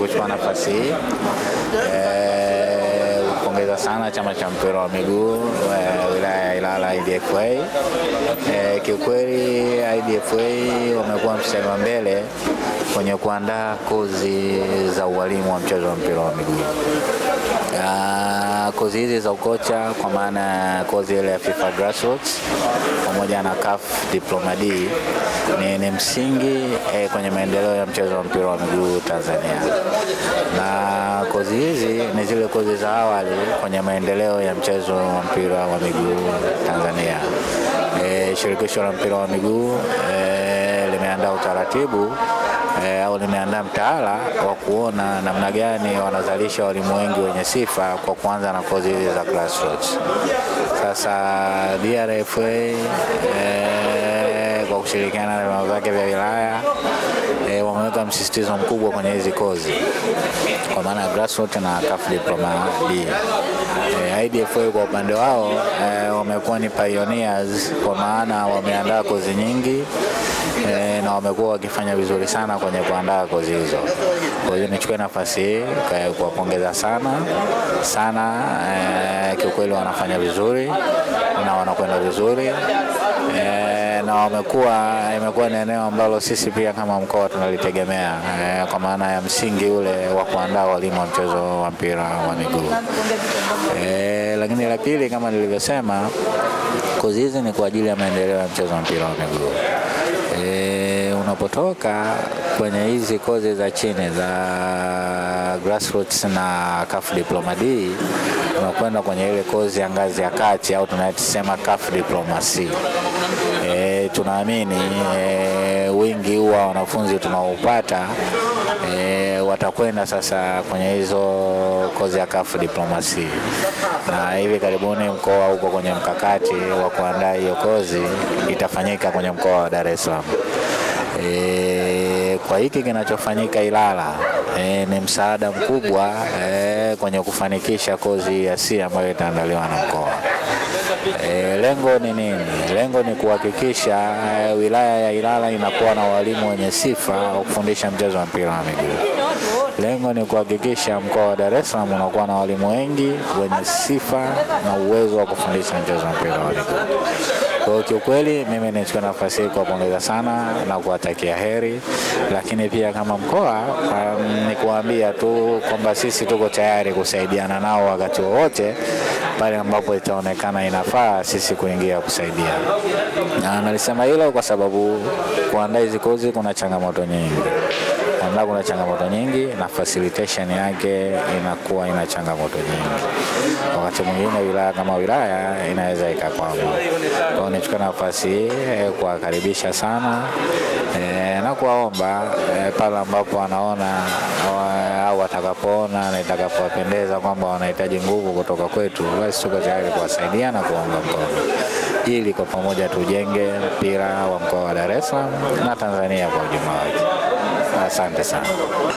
kuchukua nafasi hii. Kupongeza sana chama cha mpira wa miguu wilaya ya Ilala IDFA. Kiukweli IDFA wamekuwa mstari wa mbele kwenye kuandaa kozi za ualimu wa mchezo wa mpira wa miguu. Kozi hizi za ukocha kwa maana kozi ile ya FIFA Grassroots pamoja na CAF Diploma D ni msingi kwenye maendeleo ya mchezo wa mpira wa miguu Tanzania. Na kozi hizi ni zile kozi za awali kwenye maendeleo ya mchezo wa mpira wa miguu Tanzania. Shirikisho la mpira wa miguu limeandaa utaratibu au limeandaa mtaala wa kuona namna gani wanazalisha walimu wengi wenye sifa kwa kuanza na kozi hizi za Grassroots. Sasa DRFA kwa kushirikiana na vyama vyake vya wilaya wameweka msisitizo mkubwa kwenye hizi kozi kwa maana Grassroots na CAF Diploma D. IDFA kwa upande wao wamekuwa ni pioneers kwa maana wameandaa kozi nyingi na wamekuwa wakifanya vizuri sana kwenye kuandaa kozi hizo. Kwa hiyo nichukue nafasi hii kuwapongeza sana. Kiukweli wanafanya vizuri na wanakwenda vizuri. Na imekuwa ni eneo ambalo sisi pia kama mkoa tunalitegemea kwa maana ya msingi ule wa kuandaa walimu wa mchezo wa mpira wa miguu. Lakini la pili, kama nilivyosema, kozi hizi ni kwa ajili ya maendeleo ya mchezo wa mpira wa miguu. Unapotoka kwenye hizi kozi za chini za Grassroots na CAF Diploma D unakwenda kwenye ile kozi ya ngazi ya kati au tunasema CAF Diploma C. Tunaamini wingi wa wanafunzi tunaopata watakwenda sasa kwenye hizo kozi ya CAF Diploma C. Na hivi karibuni mkoa uko kwenye mkakati wa kuandaa hiyo kozi, itafanyika kwenye mkoa wa Dar es Salaam. Kwa hiki kinachofanyika Ilala ni msaada mkubwa kwenye kufanikisha kozi ya C ambayo itaandaliwa na mkoa. Lengo ni nini? Lengo ni kuhakikisha wilaya ya Ilala inakuwa na walimu wenye sifa wa kufundisha mchezo wa mpira wa miguu. Lengo ni kuhakikisha mkoa wa Dar es Salaam unakuwa na walimu wengi wenye sifa na uwezo wa kufundisha mchezo wa mpira wa miguu. Kwa kiukweli mimi nichukue nafasi hii kuwapongeza sana na kuwatakia heri, lakini pia kama mkoa ni kuambia tu kwamba sisi tuko tayari kusaidiana nao wakati wowote pale ambapo itaonekana inafaa sisi kuingia kusaidia. Na nalisema hilo kwa sababu kuandaa hizi kozi kuna changamoto nyingi. Kuna changamoto nyingi na facilitation yake inakuwa ina changamoto nyingi. Wakati mwingine wilaya kama wilaya inaweza ikakwama. Kwa nichukue nafasi hii kuwakaribisha sana na kuwaomba pale ambapo wanaona au watakapoona na itakapowapendeza kwamba wanahitaji nguvu kutoka kwetu, basi tuko tayari kuwasaidia na kuunga mkono ili kwa pamoja tujenge mpira wa mkoa wa Dar es Salaam na Tanzania kwa ujumla wake. Asante sana.